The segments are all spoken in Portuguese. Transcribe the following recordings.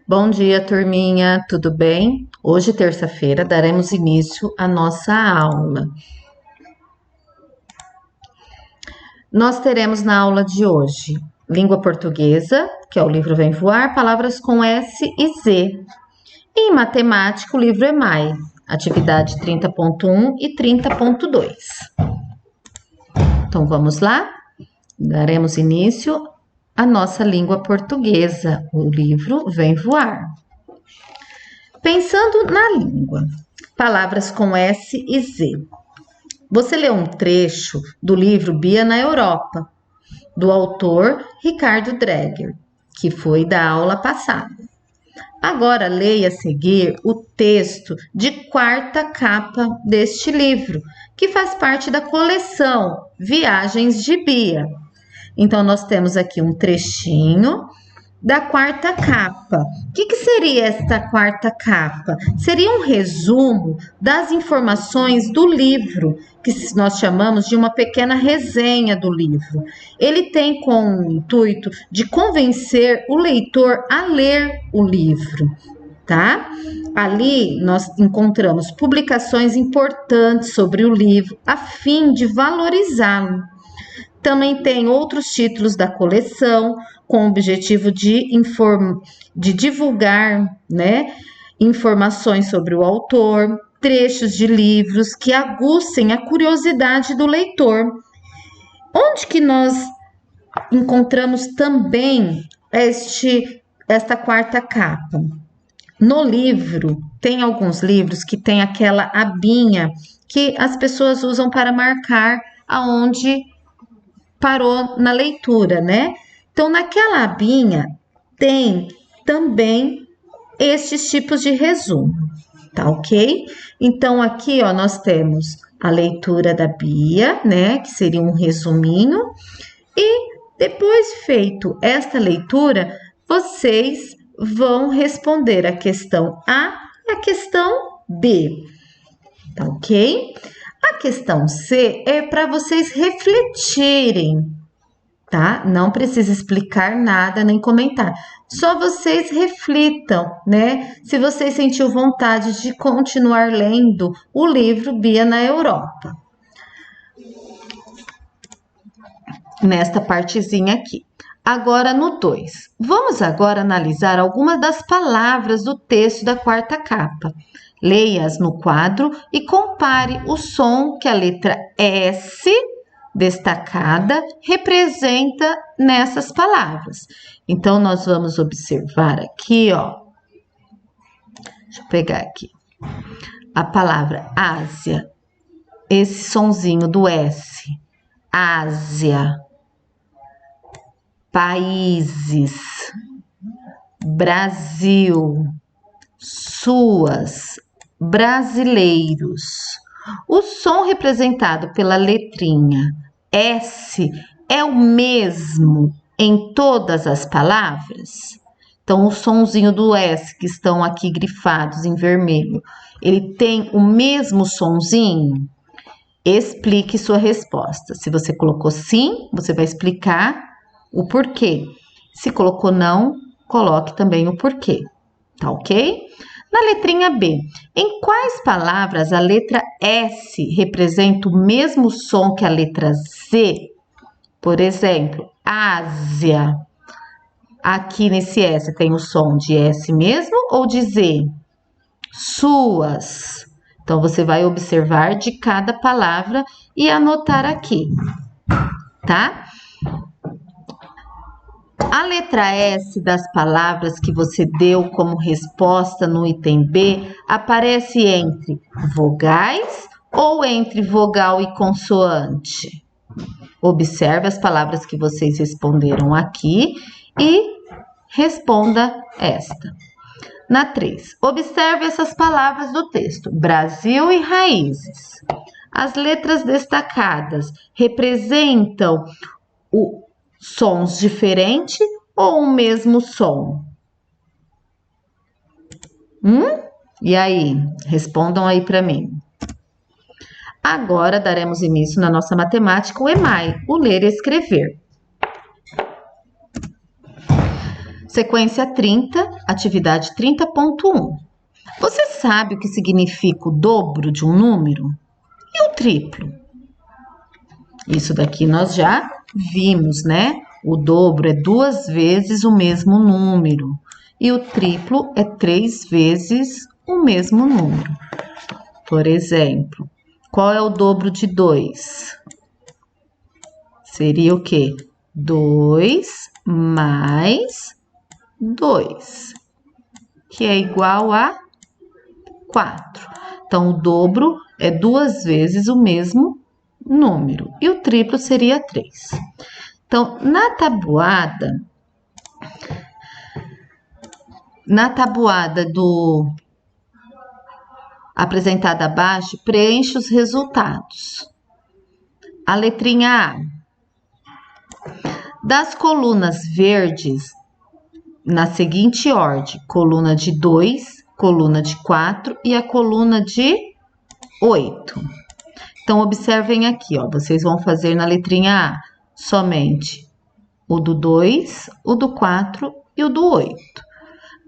Bom dia, turminha, tudo bem? Hoje, terça-feira, daremos início à nossa aula. Nós teremos na aula de hoje língua portuguesa, que é o livro Vem Voar, palavras com S e Z. E em matemática, o livro EMAI, atividade 30.1 e 30.2. Então, vamos lá? Daremos início à nossa língua portuguesa, o livro Vem Voar. Pensando na língua, palavras com S e Z. Você leu um trecho do livro Bia na Europa, do autor Ricardo Dreger, que foi da aula passada. Agora leia a seguir o texto de quarta capa deste livro, que faz parte da coleção Viagens de Bia. Então, nós temos aqui um trechinho da quarta capa. O que seria esta quarta capa? Seria um resumo das informações do livro, que nós chamamos de uma pequena resenha do livro. Ele tem com o intuito de convencer o leitor a ler o livro, tá? Ali nós encontramos publicações importantes sobre o livro, a fim de valorizá-lo. Também tem outros títulos da coleção, com o objetivo de divulgar, informações sobre o autor, trechos de livros que aguçem a curiosidade do leitor. Onde que nós encontramos também esta quarta capa? No livro, tem alguns livros que tem aquela abinha que as pessoas usam para marcar aonde parou na leitura, né? Então, naquela abinha tem também estes tipos de resumo, tá ok? Então, aqui, ó, nós temos a leitura da Bia, né? Que seria um resuminho. E depois feito esta leitura, vocês vão responder a questão A e a questão B, tá ok? A questão C é para vocês refletirem, tá? Não precisa explicar nada nem comentar. Só vocês reflitam, né? Se vocês sentiu vontade de continuar lendo o livro Bia na Europa. Nesta partezinha aqui. Agora no 2. Vamos agora analisar algumas das palavras do texto da quarta capa. Leia-as no quadro e compare o som que a letra S destacada representa nessas palavras. Então, nós vamos observar aqui, ó. Deixa eu pegar aqui. A palavra Ásia. Esse sonzinho do S. Ásia. Países. Brasil. Suas. Brasileiros. O som representado pela letrinha S é o mesmo em todas as palavras? Então, o sonzinho do S, que estão aqui grifados em vermelho, ele tem o mesmo sonzinho? Explique sua resposta. Se você colocou sim, você vai explicar o porquê. Se colocou não, coloque também o porquê. Tá ok? Na letrinha B, em quais palavras a letra S representa o mesmo som que a letra Z? Por exemplo, Ásia. Aqui nesse S tem o som de S mesmo ou de Z? Suas. Então, você vai observar de cada palavra e anotar aqui, tá? A letra S das palavras que você deu como resposta no item B aparece entre vogais ou entre vogal e consoante? Observe as palavras que vocês responderam aqui e responda esta. Na 3, observe essas palavras do texto. Brasil e raízes. As letras destacadas representam sons diferentes ou o mesmo som? E aí? Respondam aí para mim. Agora daremos início na nossa matemática, o EMAI, o ler e escrever. Sequência 30, atividade 30.1. Você sabe o que significa o dobro de um número? E o triplo? Isso daqui nós já vimos, né? O dobro é 2 vezes o mesmo número. E o triplo é 3 vezes o mesmo número. Por exemplo, qual é o dobro de 2? Seria o quê? 2 mais 2, que é igual a 4. Então, o dobro é 2 vezes o mesmo número. E o triplo seria 3. Então, na tabuada apresentada abaixo, preencha os resultados. A letrinha A. Das colunas verdes, na seguinte ordem: coluna de 2, coluna de 4 e a coluna de 8. Então, observem aqui, ó, vocês vão fazer na letrinha A somente o do 2, o do 4 e o do 8.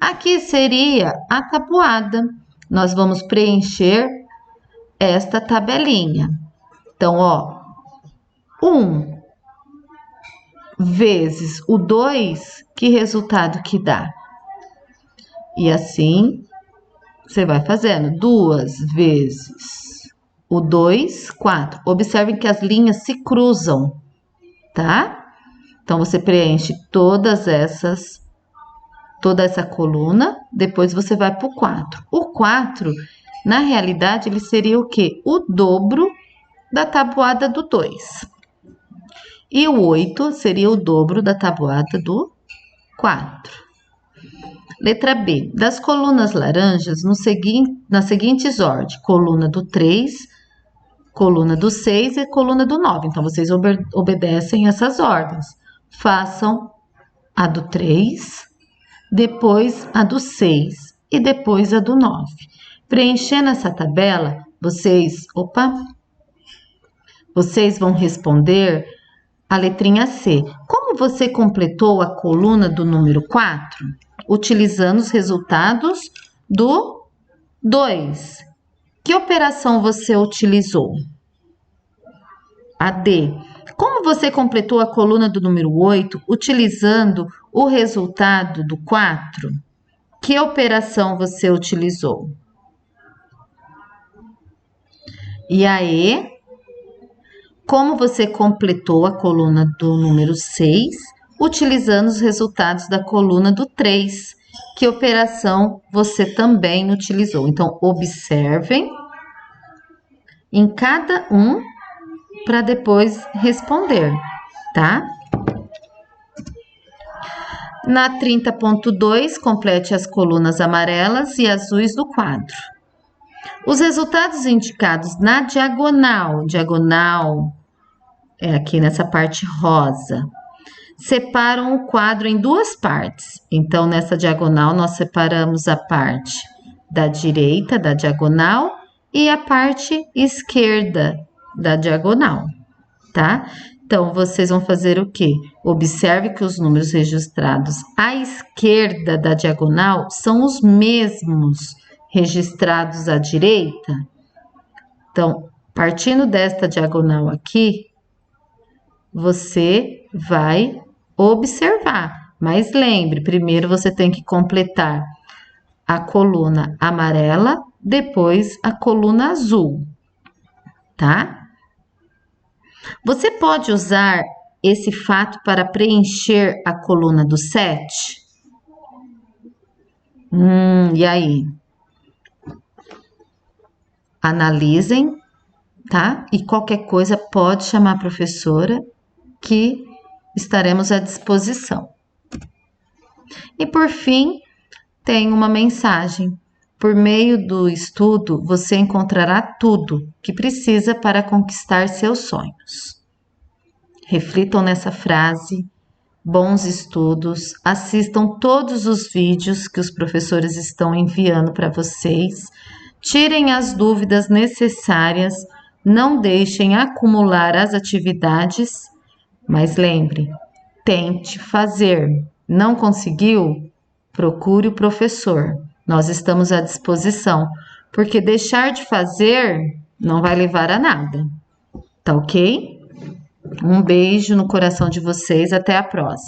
Aqui seria a tabuada. Nós vamos preencher esta tabelinha. Então, ó, 1 vezes o 2, que resultado que dá? E assim, você vai fazendo 2 vezes o 2, 4. Observem que as linhas se cruzam, tá? Então, você preenche toda essa coluna, depois você vai para o 4. O 4, na realidade, ele seria o quê? O dobro da tabuada do 2. E o 8 seria o dobro da tabuada do 4. Letra B. Das colunas laranjas, nas seguintes ordens: coluna do 3, coluna do 6 e coluna do 9. Então, vocês obedecem essas ordens. Façam a do 3, depois a do 6 e depois a do 9. Preenchendo essa tabela, vocês vão responder a letrinha C. Como você completou a coluna do número 4? Utilizando os resultados do 2. Que operação você utilizou? A D. Como você completou a coluna do número 8 utilizando o resultado do 4? Que operação você utilizou? E a E. Como você completou a coluna do número 6 utilizando os resultados da coluna do 3? Que operação você também utilizou? Então, observem em cada um para depois responder, tá? Na 30.2, complete as colunas amarelas e azuis do quadro. Os resultados indicados na diagonal é aqui nessa parte rosa, separam o quadro em duas partes. Então, nessa diagonal, nós separamos a parte da direita da diagonal e a parte esquerda da diagonal, tá? Então, vocês vão fazer o quê? Observe que os números registrados à esquerda da diagonal são os mesmos registrados à direita. Então, partindo desta diagonal aqui, você vai observar. Mas lembre, primeiro você tem que completar a coluna amarela, depois a coluna azul, tá? Você pode usar esse fato para preencher a coluna do 7? E aí? Analisem, tá? E qualquer coisa pode chamar a professora que estaremos à disposição. E por fim, tem uma mensagem. Por meio do estudo, você encontrará tudo que precisa para conquistar seus sonhos. Reflitam nessa frase, bons estudos, assistam todos os vídeos que os professores estão enviando para vocês, tirem as dúvidas necessárias, não deixem acumular as atividades, mas lembre, tente fazer. Não conseguiu? procure o professor. Nós estamos à disposição, porque deixar de fazer não vai levar a nada. Tá ok? Um beijo no coração de vocês, até a próxima.